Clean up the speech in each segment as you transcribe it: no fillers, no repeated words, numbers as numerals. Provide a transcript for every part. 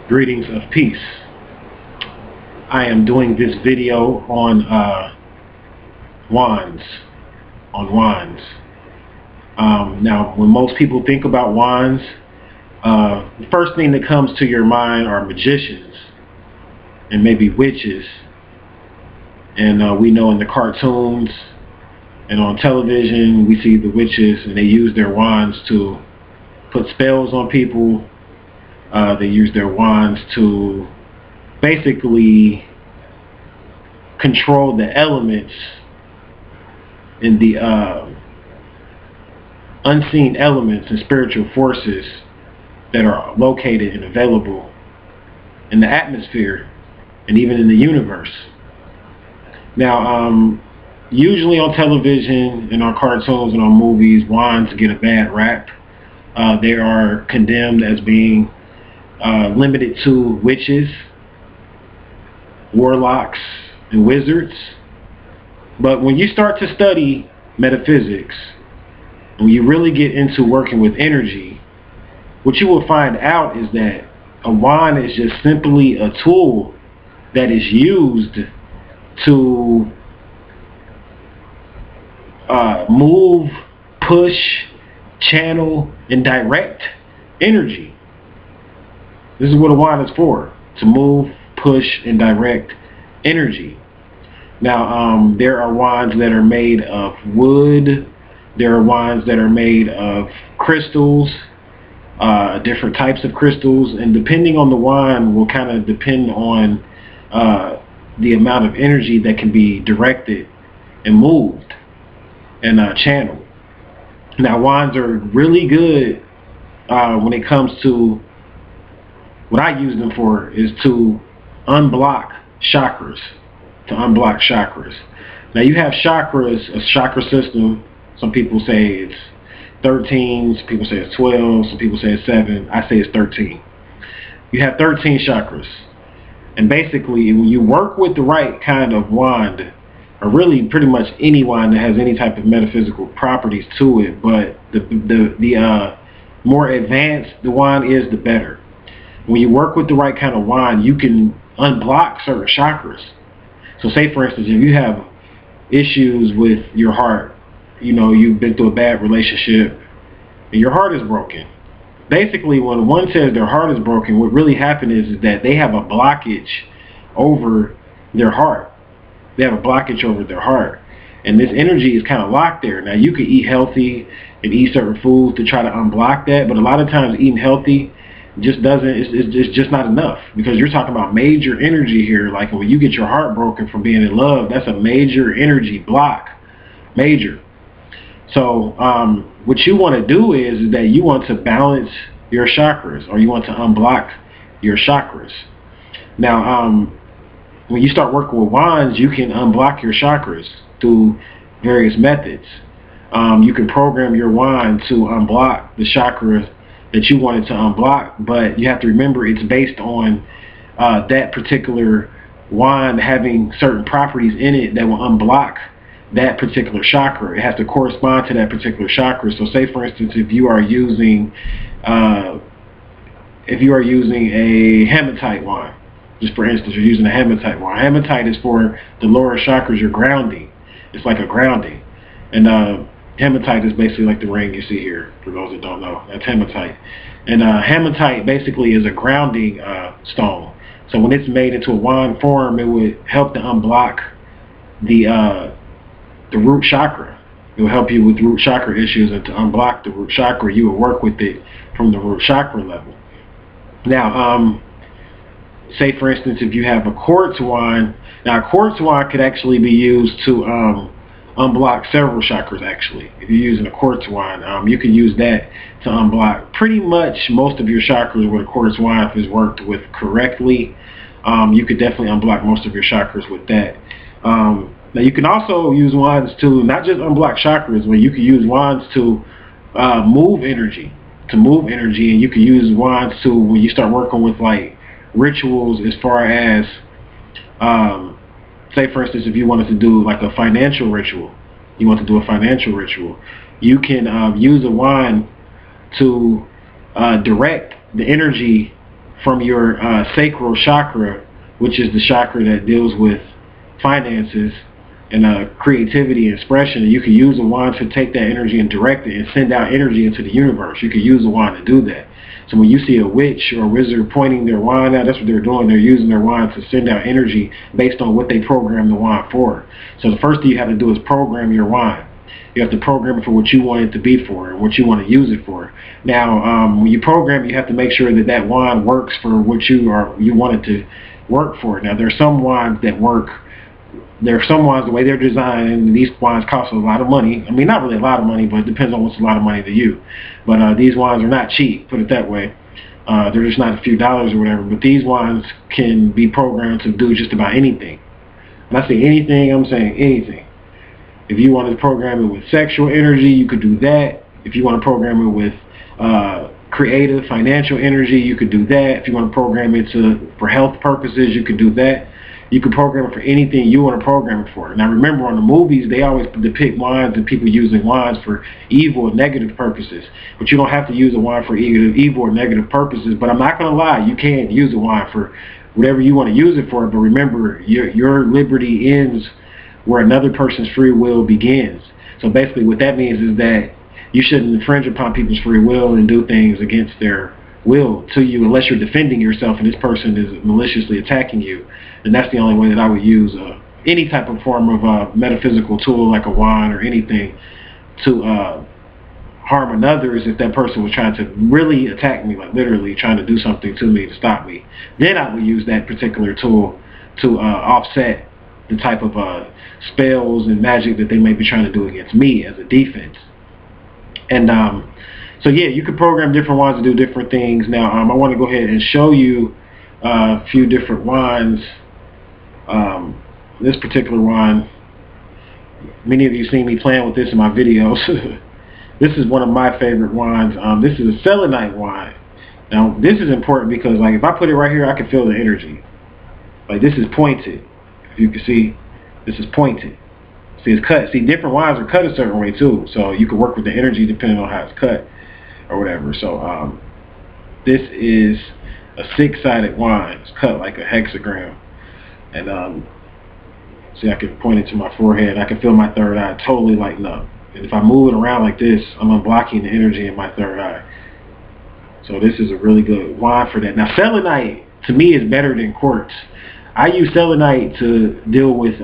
Greetings of peace. I am doing this video on wands. Now, when most people think about wands, the first thing that comes to your mind are magicians and maybe witches. And we know in the cartoons and on television, we see the witches and they use their wands to put spells on people. They use their wands to basically control the elements and the unseen elements and spiritual forces that are located and available in the atmosphere and even in the universe. Now, usually on television and on cartoons and on movies, wands get a bad rap. They are condemned as being limited to witches, warlocks, and wizards. But when you start to study metaphysics, when you really get into working with energy, what you will find out is that a wand is just simply a tool that is used to move, push, channel, and direct energy. This is what a wand is for, to move, push, and direct energy. Now, there are wands that are made of wood. There are wands that are made of crystals, different types of crystals, and depending on the wand will kind of depend on the amount of energy that can be directed and moved and channeled. Now, wands are really good when it comes to what I use them for is to unblock chakras. Now you have chakras, a chakra system. Some people say it's 13, some people say it's 12, some people say it's 7. I say it's 13. You have 13 chakras. And basically when you work with the right kind of wand, or really pretty much any wand that has any type of metaphysical properties to it, but the more advanced the wand is, the better. When you work with the right kind of wand, you can unblock certain chakras. So say, for instance, if you have issues with your heart, you know, you've been through a bad relationship and your heart is broken. Basically, when one says their heart is broken, what really happened is that they have a blockage over their heart. They have a blockage over their heart. And this energy is kind of locked there. Now, you could eat healthy and eat certain foods to try to unblock that, but a lot of times eating healthy just doesn't, it's just not enough, because you're talking about major energy here. Like when you get your heart broken from being in love, that's a major energy block, major. So what you want to do is that you want to balance your chakras, or you want to unblock your chakras. Now when you start working with wands, you can unblock your chakras through various methods. You can program your wand to unblock the chakra that you wanted to unblock, but you have to remember it's based on that particular wand having certain properties in it that will unblock that particular chakra. It has to correspond to that particular chakra. So say, for instance, if you are using a hematite wand, just for instance, you're using a hematite wand. Hematite is for the lower chakras, you're grounding. It's like a grounding. And hematite is basically like the ring you see here, for those that don't know. That's hematite. And hematite basically is a grounding stone. So when it's made into a wand form, it would help to unblock the root chakra. It will help you with root chakra issues, and to unblock the root chakra, you will work with it from the root chakra level. Now, say for instance, if you have a quartz wand, now a quartz wand could actually be used to unblock several chakras. Actually, if you're using a quartz wand, you can use that to unblock pretty much most of your chakras with a quartz wand if it's worked with correctly. You could definitely unblock most of your chakras with that. Now you can also use wands to not just unblock chakras, but you can use wands to move energy, and you can use wands to, when you start working with like rituals, as far as say for instance, if you wanted to do like a financial ritual, you can use a wand to direct the energy from your sacral chakra, which is the chakra that deals with finances and creativity and expression. And you can use a wand to take that energy and direct it and send out energy into the universe. You can use a wand to do that. So when you see a witch or a wizard pointing their wand out, that's what they're doing. They're using their wand to send out energy based on what they programmed the wand for. So the first thing you have to do is program your wand. You have to program it for what you want it to be for and what you want to use it for. Now, when you program it, you have to make sure that that wand works for what you want it to work for. Now, there are some wands that work. There are some wands, the way they're designed, and these wands cost a lot of money. I mean, not really a lot of money, but it depends on what's a lot of money to you. But these wands are not cheap, put it that way. They're just not a few dollars or whatever. But these wands can be programmed to do just about anything. When I say anything, I'm saying anything. If you want to program it with sexual energy, you could do that. If you want to program it with creative, financial energy, you could do that. If you want to program it for health purposes, you could do that. You can program it for anything you want to program it for. Now remember, on the movies, they always depict wands and people using wands for evil and negative purposes. But you don't have to use a wand for evil or negative purposes. But I'm not going to lie, you can use a wand for whatever you want to use it for. But remember, your liberty ends where another person's free will begins. So basically what that means is that you shouldn't infringe upon people's free will and do things against their will to you unless you're defending yourself and this person is maliciously attacking you. And that's the only way that I would use any type of form of metaphysical tool like a wand or anything to harm another, is if that person was trying to really attack me, like literally trying to do something to me to stop me. Then I would use that particular tool to offset the type of spells and magic that they may be trying to do against me as a defense. And so yeah, you can program different wands to do different things. Now I want to go ahead and show you a few different wands. This particular wand, many of you seen me playing with this in my videos. This is one of my favorite wands. This is a Selenite Wide. Now this is important because like if I put it right here, I can feel the energy. Like this is pointed. If you can see, this is pointed. See, it's cut. See, different wands are cut a certain way too, so you can work with the energy depending on how it's cut or whatever. So this is a 6-sided wand. It's cut like a hexagram. And see, I can point it to my forehead. I can feel my third eye totally lighten up. And if I move it around like this, I'm unblocking the energy in my third eye. So this is a really good wand for that. Now, selenite to me is better than quartz. I use selenite to deal with,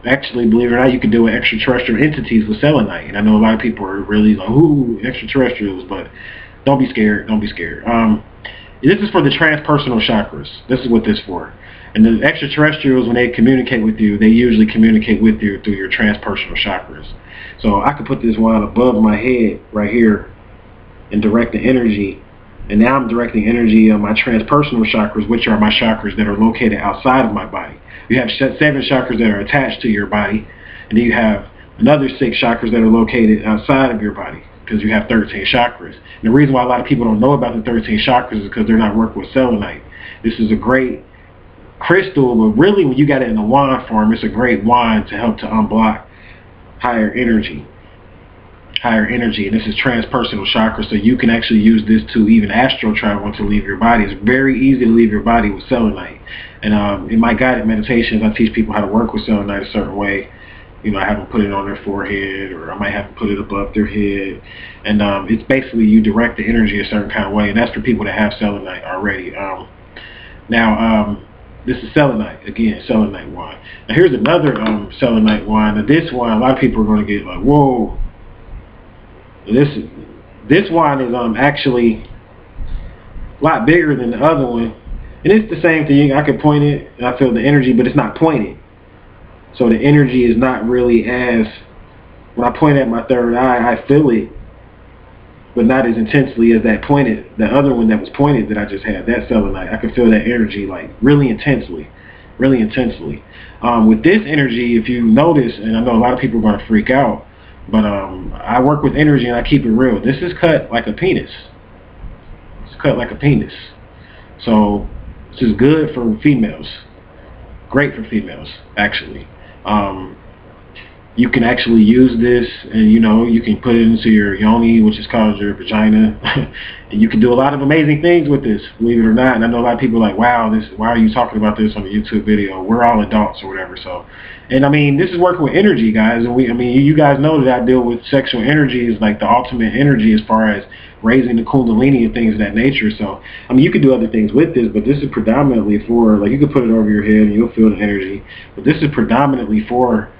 actually, believe it or not, you can deal with extraterrestrial entities with selenite. And I know a lot of people are really like, ooh, extraterrestrials, but don't be scared. Don't be scared. This is for the transpersonal chakras. This is what this is for. And the extraterrestrials, when they communicate with you, they usually communicate with you through your transpersonal chakras. So I could put this wand above my head right here and direct the energy. And now I'm directing energy on my transpersonal chakras, which are my chakras that are located outside of my body. You have 7 chakras that are attached to your body, and then you have another 6 chakras that are located outside of your body, because you have 13 chakras. And the reason why a lot of people don't know about the 13 chakras is because they're not working with selenite. This is a great crystal, but really when you got it in a wand form, it's a great wand to help to unblock higher energy. And this is transpersonal chakra, so you can actually use this to even astral travel and to leave your body. It's very easy to leave your body with selenite. And in my guided meditations, I teach people how to work with selenite a certain way. You know, I have them put it on their forehead, or I might have them put it above their head. And it's basically you direct the energy a certain kind of way, and that's for people that have selenite already. This is selenite, again, selenite wand. Now here's another selenite wand. Now this one, a lot of people are going to get like, whoa. This wand is actually a lot bigger than the other one, and it's the same thing. I can point it and I feel the energy, but it's not pointed, so the energy is not really as, when I point at my third eye, I feel it, but not as intensely as that pointed, the other one that was pointed that I just had, that selenite. I can feel that energy like really intensely. With this energy, if you notice, and I know a lot of people are going to freak out, but I work with energy and I keep it real. This is cut like a penis. It's cut like a penis. So this is good for females. Great for females, actually. You can actually use this, and you can put it into your yoni, which is called your vagina, and you can do a lot of amazing things with this, believe it or not. And I know a lot of people are like, wow, why are you talking about this on a YouTube video? We're all adults or whatever. So, and I mean, this is working with energy, guys, and you guys know that I deal with sexual energies, like the ultimate energy as far as raising the kundalini and things of that nature. So, I mean, you can do other things with this, but this is predominantly for, like, you can put it over your head and you'll feel the energy, but this is predominantly for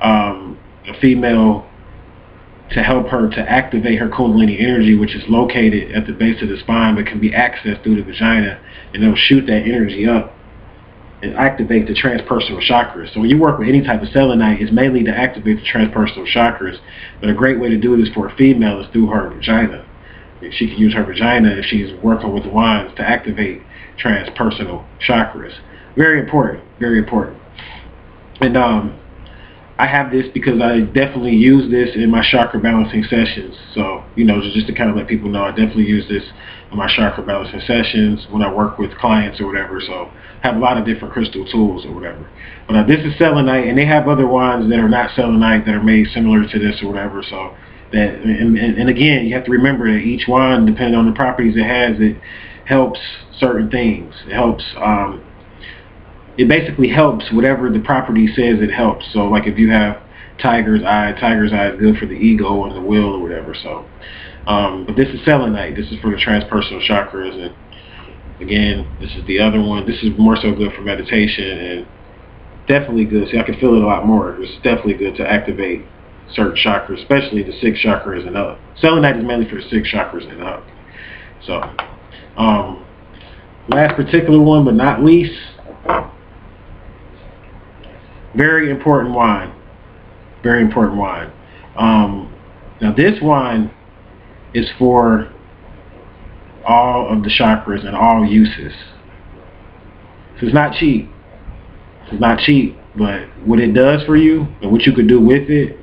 a female, to help her to activate her kundalini energy, which is located at the base of the spine but can be accessed through the vagina, and it'll shoot that energy up and activate the transpersonal chakras. So when you work with any type of selenite, it's mainly to activate the transpersonal chakras, but a great way to do this for a female is through her vagina. She can use her vagina if she's working with wands to activate transpersonal chakras. Very important, very important. And I have this because I definitely use this in my chakra balancing sessions. So, just to kind of let people know, I definitely use this in my chakra balancing sessions when I work with clients or whatever. So I have a lot of different crystal tools or whatever. But this is selenite, and they have other wands that are not selenite that are made similar to this or whatever. So that, and again, you have to remember that each wand, depending on the properties it has, it helps certain things. It helps, it basically helps whatever the property says it helps. So like if you have tiger's eye is good for the ego and the will or whatever. So, but this is selenite. This is for the transpersonal chakras, and again, this is the other one. This is more so good for meditation, and definitely good. See, I can feel it a lot more. It's definitely good to activate certain chakras, especially the 6 chakras and up. Selenite is mainly for the 6 chakras and up. So, last particular one, but not least, very important wine. Very important wine. Now this wine is for all of the chakras and all uses. So it's not cheap. It's not cheap, but what it does for you and what you could do with it,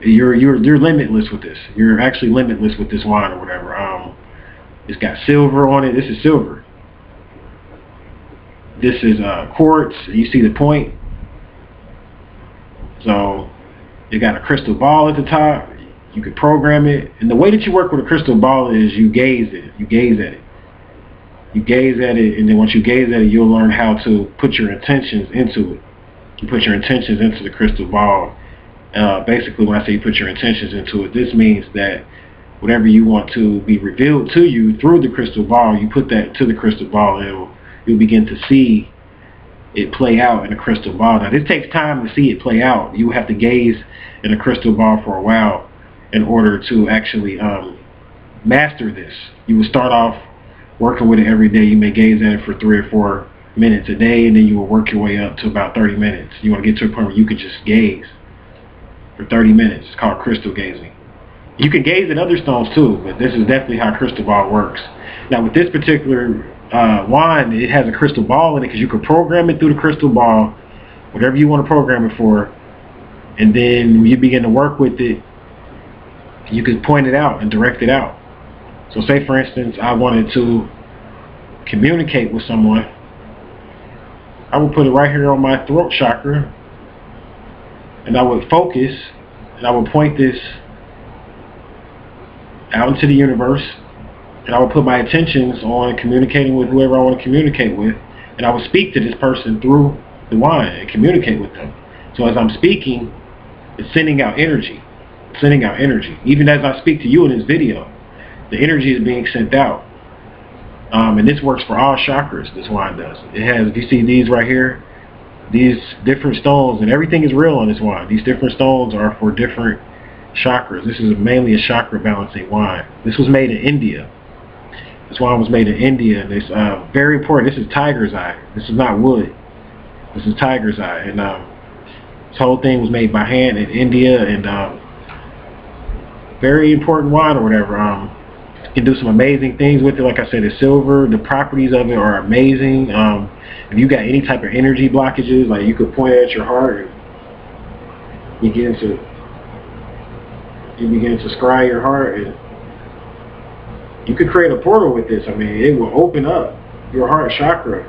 you're limitless with this. You're actually limitless with this wine or whatever. It's got silver on it. This is silver. This is quartz. You see the point. So you got a crystal ball at the top. You can program it, and the way that you work with a crystal ball is you gaze at it. You gaze at it, and then once you gaze at it, you'll learn how to put your intentions into it. You put your intentions into the crystal ball. Basically, when I say you put your intentions into it, this means that whatever you want to be revealed to you through the crystal ball, you put that to the crystal ball, and you'll begin to see it play out in a crystal ball. Now, this takes time to see it play out. You have to gaze in a crystal ball for a while in order to actually master this. You will start off working with it every day. You may gaze at it for 3 or 4 minutes a day, and then you will work your way up to about 30 minutes. You want to get to a point where you could just gaze for 30 minutes. It's called crystal gazing. You can gaze at other stones too, but this is definitely how crystal ball works. Now, with this particular wand, it has a crystal ball in it because you can program it through the crystal ball, whatever you want to program it for, and then when you begin to work with it, you can point it out and direct it out. So say for instance I wanted to communicate with someone, I would put it right here on my throat chakra, and I would focus, and I would point this out into the universe, and I would put my intentions on communicating with whoever I want to communicate with, and I would speak to this person through the wine and communicate with them. So as I'm speaking, it's sending out energy. Even as I speak to you in this video, the energy is being sent out. And this works for all chakras, this wine does. It has, if you see these right here, these different stones, and everything is real on this wine. These different stones are for different chakras. This is mainly a chakra balancing wine. This was made in India. This wine was made in India, and it's very important. This is tiger's eye. This is not wood. This is tiger's eye, and this whole thing was made by hand in India, and very important wine or whatever. You can do some amazing things with it. Like I said, it's silver. The properties of it are amazing. If you got any type of energy blockages, like you could point it at your heart and you begin to scry your heart, and you could create a portal with this. I mean, it will open up your heart chakra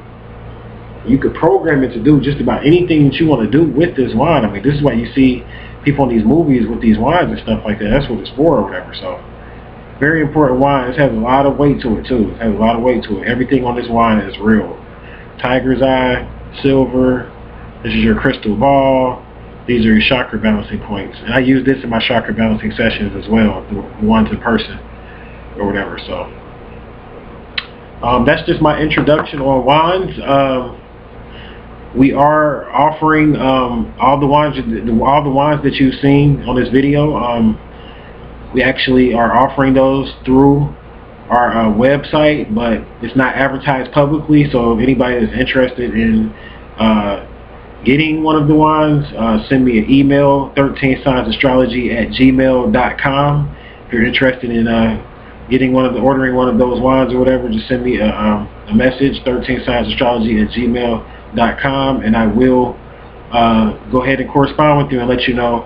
You could program it to do just about anything that you want to do with this wand. I mean, this is why you see people in these movies with these wands and stuff like that. That's what it's for or whatever. So, very important wand. This has a lot of weight to it too. It has a lot of weight to it. Everything on this wand is real. Tiger's eye, silver. This is your crystal ball. These are your chakra balancing points. And I use this in my chakra balancing sessions as well, the ones in person or whatever. So that's just my introduction on wands. We are offering all the wands that you've seen on this video. We actually are offering those through our website, but it's not advertised publicly. So if anybody is interested in getting one of the wands, send me an email, 13signsastrology@gmail.com. If you're interested in ordering one of those wands or whatever, just send me a message, 13signsastrology@gmail.com, and I will go ahead and correspond with you and let you know,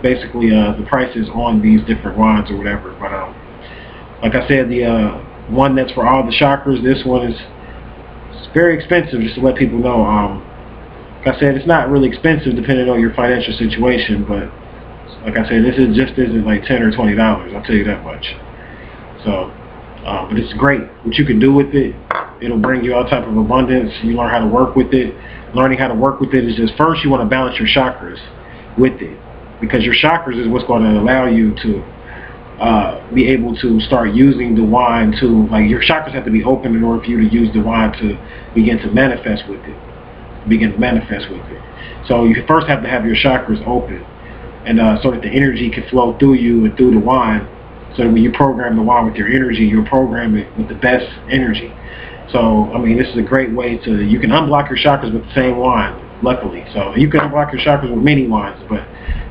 basically the prices on these different wands or whatever. But like I said, the one that's for all the chakras, this one is very expensive, just to let people know. Like I said, it's not really expensive depending on your financial situation, but like I said, this isn't like $10 or $20. I'll tell you that much. So, but it's great what you can do with it. It'll bring you all type of abundance. You learn how to work with it. Learning how to work with it is just, first you want to balance your chakras with it, because your chakras is what's going to allow you to be able to start using the wand to, like, your chakras have to be open in order for you to use the wand to begin to manifest with it. So you first have to have your chakras open, and so that the energy can flow through you and through the wand. So that when you program the wand with your energy, you'll program it with the best energy. So, I mean, this is a great way you can unblock your chakras with the same wand, luckily. So you can unblock your chakras with many wands, but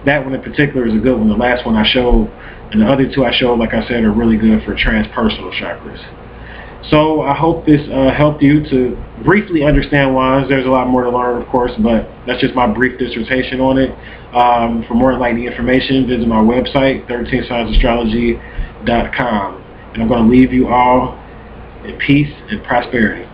that one in particular is a good one. The last one I showed, and the other two I showed, like I said, are really good for transpersonal chakras. So I hope this helped you to briefly understand wands. There's a lot more to learn, of course, but that's just my brief dissertation on it. For more enlightening information, visit my website, 13signsastrology.com. And I'm going to leave you all in peace and prosperity.